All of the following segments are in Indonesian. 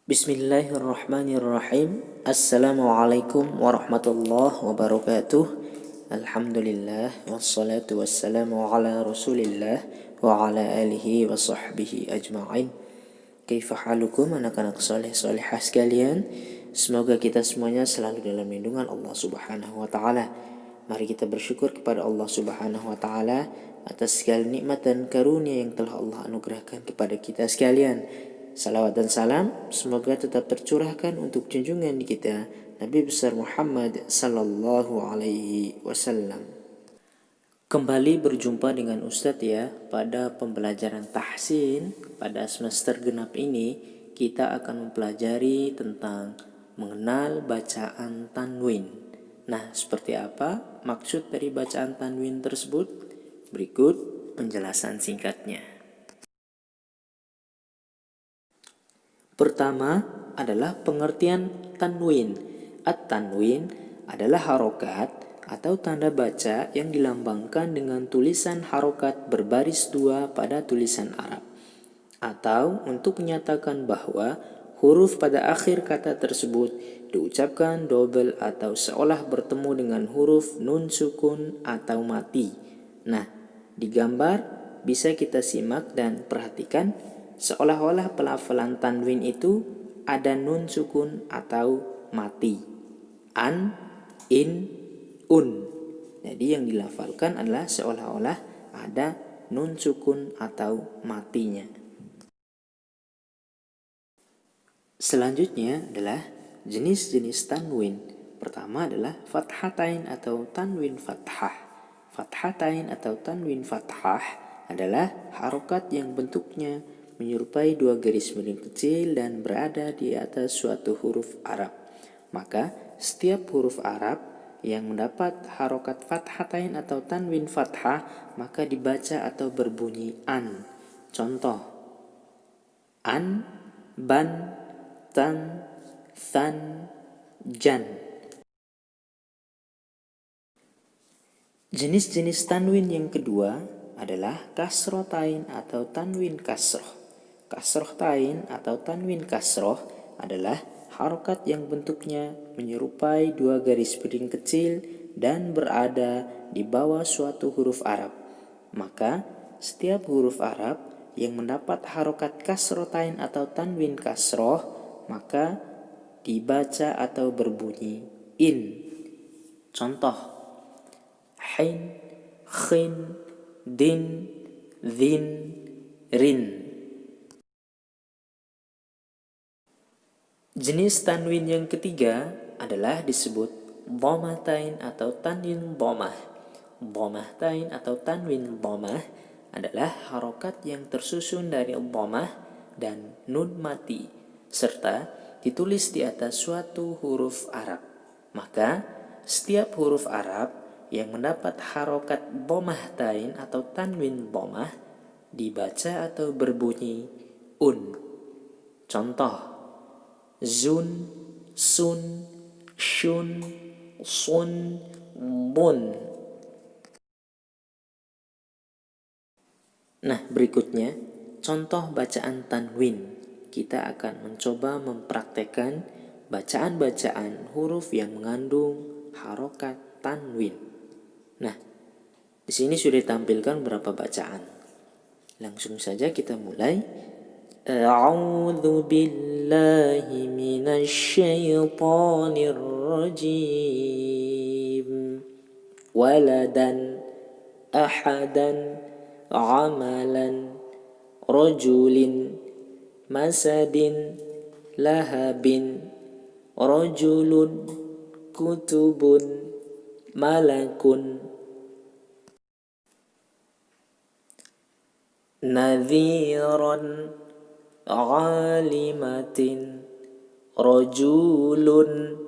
Bismillahirrahmanirrahim. Assalamualaikum warahmatullahi wabarakatuh. Alhamdulillah wassalatu wassalamu ala Rasulillah wa ala alihi wa sahbihi ajma'in. Kaifa halukum anak-anak soleh solehah sekalian? Semoga kita semuanya selalu dalam lindungan Allah Subhanahu wa taala. Mari kita bersyukur kepada Allah Subhanahu wa taala atas segala nikmat dan karunia yang telah Allah anugerahkan kepada kita sekalian. Salawat dan salam semoga tetap tercurahkan untuk junjungan kita Nabi besar Muhammad sallallahu alaihi wasallam. Kembali berjumpa dengan Ustadz ya. Pada pembelajaran tahsin pada semester genap ini kita akan mempelajari tentang mengenal bacaan tanwin. Nah, seperti apa maksud dari bacaan tanwin tersebut? Berikut penjelasan singkatnya. Pertama adalah pengertian tanwin. At-tanwin adalah harokat atau tanda baca yang dilambangkan dengan tulisan harokat berbaris dua pada tulisan Arab. Atau untuk menyatakan bahwa huruf pada akhir kata tersebut diucapkan double atau seolah bertemu dengan huruf nun sukun atau mati. Nah, di gambar bisa kita simak dan perhatikan seolah-olah pelafalan tanwin itu ada nun sukun atau mati. An, in, un. Jadi yang dilafalkan adalah seolah-olah ada nun sukun atau matinya. Selanjutnya adalah jenis-jenis tanwin. Pertama adalah fathatain atau tanwin fathah. Fathatain atau tanwin fathah adalah harokat yang bentuknya menyerupai dua garis miring kecil dan berada di atas suatu huruf Arab. Maka setiap huruf Arab yang mendapat harokat fathatain atau tanwin fathah maka dibaca atau berbunyi an. Contoh: an, ban, tan, than, jan. Jenis-jenis tanwin yang kedua adalah kasrotain atau tanwin kasroh. Kasrohtain atau tanwin kasroh adalah harokat yang bentuknya menyerupai dua garis miring kecil dan berada di bawah suatu huruf Arab. Maka setiap huruf Arab yang mendapat harokat kasrotain atau tanwin kasroh maka dibaca atau berbunyi in. Contoh: hin, khin, din, dhin, rin. Jenis tanwin yang ketiga adalah disebut dhammatain atau tanwin dhammah. Dhammatain atau tanwin dhammah adalah harokat yang tersusun dari dhammah dan nun mati serta ditulis di atas suatu huruf Arab. Maka setiap huruf Arab yang mendapat harokat dhammatain atau tanwin dhammah dibaca atau berbunyi un. Contoh: zun, sun, shun, sun, bun. Nah, berikutnya contoh bacaan tanwin. Kita akan mencoba mempraktekkan bacaan-bacaan huruf yang mengandung harokat tanwin. Nah, di sini sudah ditampilkan beberapa bacaan. Langsung saja kita mulai. A'udzu billahi minasy syaithanir rajim. Waladan, ahadan, amalan, rajulin, masadin, lahabin, rajulun, kutubun, malakun, nadhiran, alimatin, rajulun,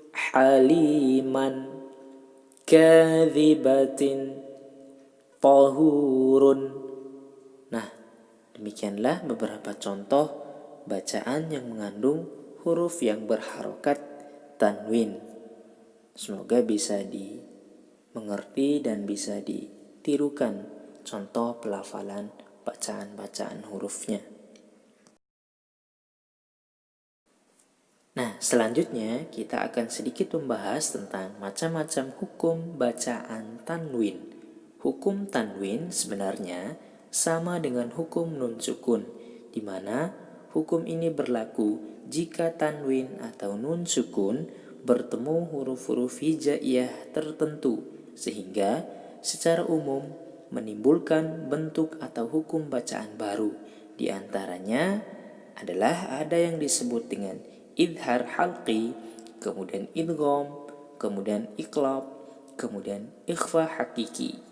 haliman, kadhibatin, tahurun. Nah, demikianlah beberapa contoh bacaan yang mengandung huruf yang berharokat tanwin. Semoga bisa dimengerti dan bisa ditirukan contoh pelafalan bacaan-bacaan hurufnya. selanjutnya kita akan sedikit membahas tentang macam-macam hukum bacaan tanwin. Hukum tanwin sebenarnya sama dengan hukum nun sukun, di mana hukum ini berlaku jika tanwin atau nun sukun bertemu huruf-huruf hijaiyah tertentu, sehingga secara umum menimbulkan bentuk atau hukum bacaan baru. Di antaranya adalah ada yang disebut dengan idhar halqi, kemudian idgham, kemudian iqlab, kemudian ikhfa hakiki.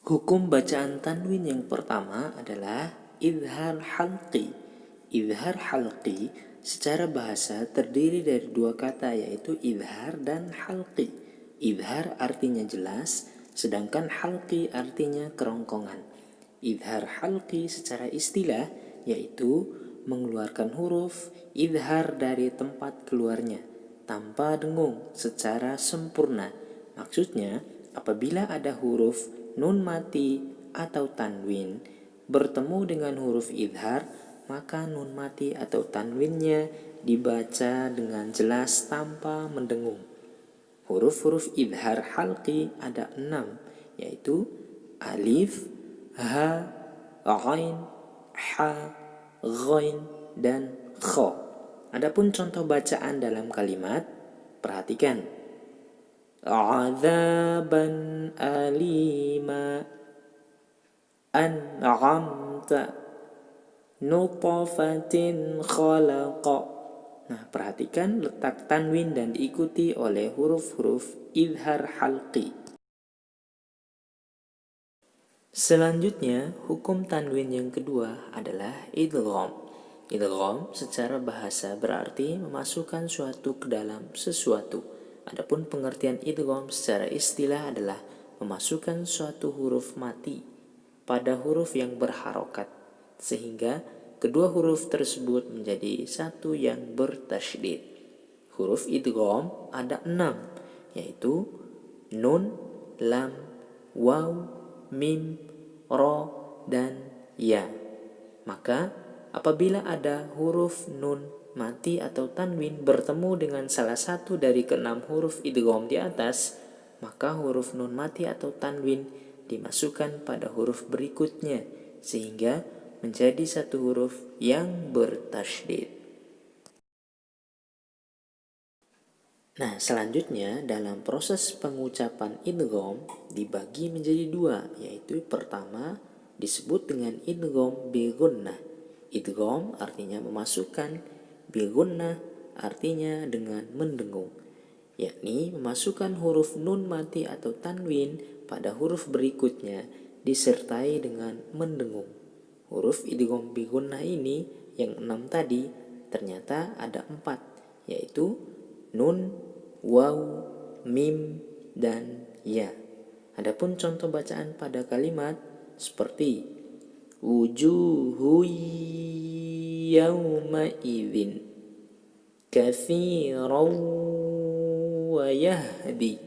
Hukum bacaan tanwin yang pertama adalah idhar halqi. Idhar halqi secara bahasa terdiri dari dua kata, yaitu idhar dan halqi. Idhar artinya jelas, sedangkan halqi artinya kerongkongan. Idhar halqi secara istilah yaitu mengeluarkan huruf idhar dari tempat keluarnya tanpa dengung secara sempurna. Maksudnya, apabila ada huruf nun mati atau tanwin bertemu dengan huruf idhar, maka nun mati atau tanwinnya dibaca dengan jelas tanpa mendengung. Huruf-huruf idhar halqi ada 6, yaitu alif, ha, ghain, ha, ghain, dan kha. Adapun contoh bacaan dalam kalimat, perhatikan. Azaban alima, an'amta, nutfatin khalaqa. Nah, perhatikan letak tanwin dan diikuti oleh huruf-huruf idhar halqi. Selanjutnya, hukum tanwin yang kedua adalah idgham. Idgham secara bahasa berarti memasukkan suatu ke dalam sesuatu. Adapun pengertian idgham secara istilah adalah memasukkan suatu huruf mati pada huruf yang berharokat, sehingga kedua huruf tersebut menjadi satu yang bertasydid. Huruf idgham ada 6, yaitu nun, lam, waw, mim, ro, dan ya. Maka apabila ada huruf nun mati atau tanwin bertemu dengan salah satu dari keenam huruf idgham di atas, maka huruf nun mati atau tanwin dimasukkan pada huruf berikutnya sehingga menjadi satu huruf yang bertasydid. Nah, selanjutnya dalam proses pengucapan idgham dibagi menjadi dua, yaitu pertama disebut dengan idgham bi gunnah. Idgham artinya memasukkan, bi gunnah artinya dengan mendengung, yakni memasukkan huruf nun mati atau tanwin pada huruf berikutnya disertai dengan mendengung. Huruf idgham bi gunnah ini yang 6 tadi ternyata ada 4, yaitu nun, waw, mim, dan ya. Adapun contoh bacaan pada kalimat seperti wujuhu yawma idzin katsiran wa yahdi.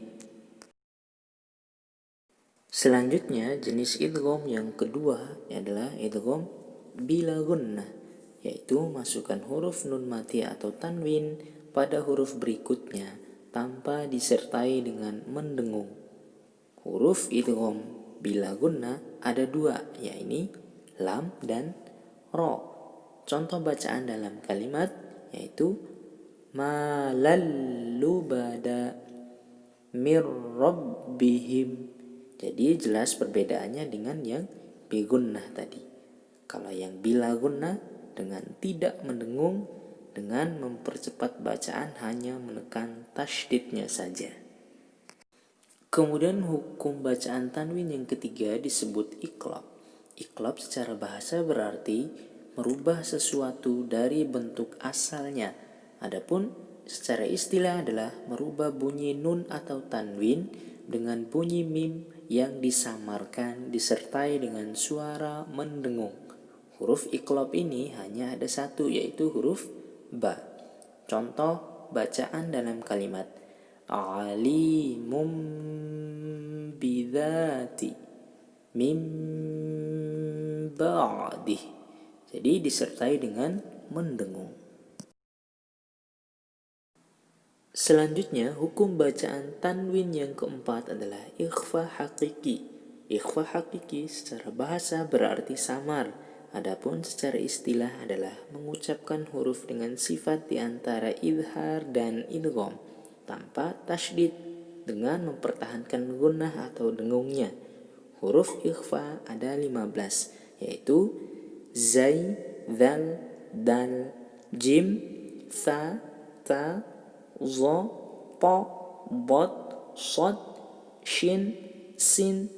Selanjutnya jenis idgham yang kedua adalah idgham bila gunnah, yaitu masukkan huruf nun mati atau tanwin pada huruf berikutnya tanpa disertai dengan mendengung. Huruf idgham bila gunnah ada 2, yaitu lam dan ro. Contoh bacaan dalam kalimat yaitu malallubada mir rabbihim. Jadi jelas perbedaannya dengan yang bi gunnah tadi. Kalau yang bila gunnah dengan tidak mendengung, dengan mempercepat bacaan hanya menekan tasydidnya saja. Kemudian hukum bacaan tanwin yang ketiga disebut iqlab. Iqlab secara bahasa berarti merubah sesuatu dari bentuk asalnya. Adapun secara istilah adalah merubah bunyi nun atau tanwin dengan bunyi mim yang disamarkan disertai dengan suara mendengung. Huruf iqlab ini hanya ada 1, yaitu huruf ba. Contoh bacaan dalam kalimat alimum bidzati mim ba'dih. Jadi disertai dengan mendengung. Selanjutnya, hukum bacaan tanwin yang keempat adalah ikhfa hakiki. Ikhfa hakiki secara bahasa berarti samar. Adapun secara istilah adalah mengucapkan huruf dengan sifat di antara idhar dan idgham tanpa tasydid dengan mempertahankan gunnah atau dengungnya. Huruf ikhfa ada 15, yaitu zai, zal, dal, jim, tha, ta, za, ta, bot, sod, shin, sin,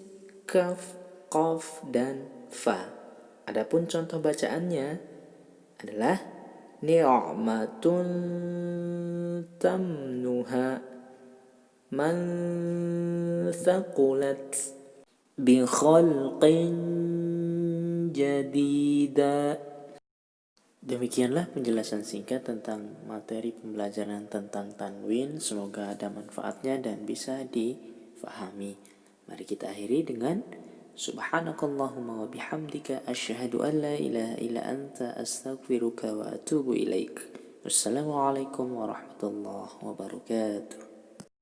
kaf, qaf, dan fa. Adapun contoh bacaannya adalah ni'matun tamnuha man thaqulat bi khalqin jadida. Demikianlah penjelasan singkat tentang materi pembelajaran tentang tanwin. Semoga ada manfaatnya dan bisa difahami. Mari kita akhiri dengan subhanakallahumma wa bihamdika asyhadu an la ilaha illa anta astaghfiruka wa atubu ilaik. Wassalamualaikum warahmatullahi wabarakatuh.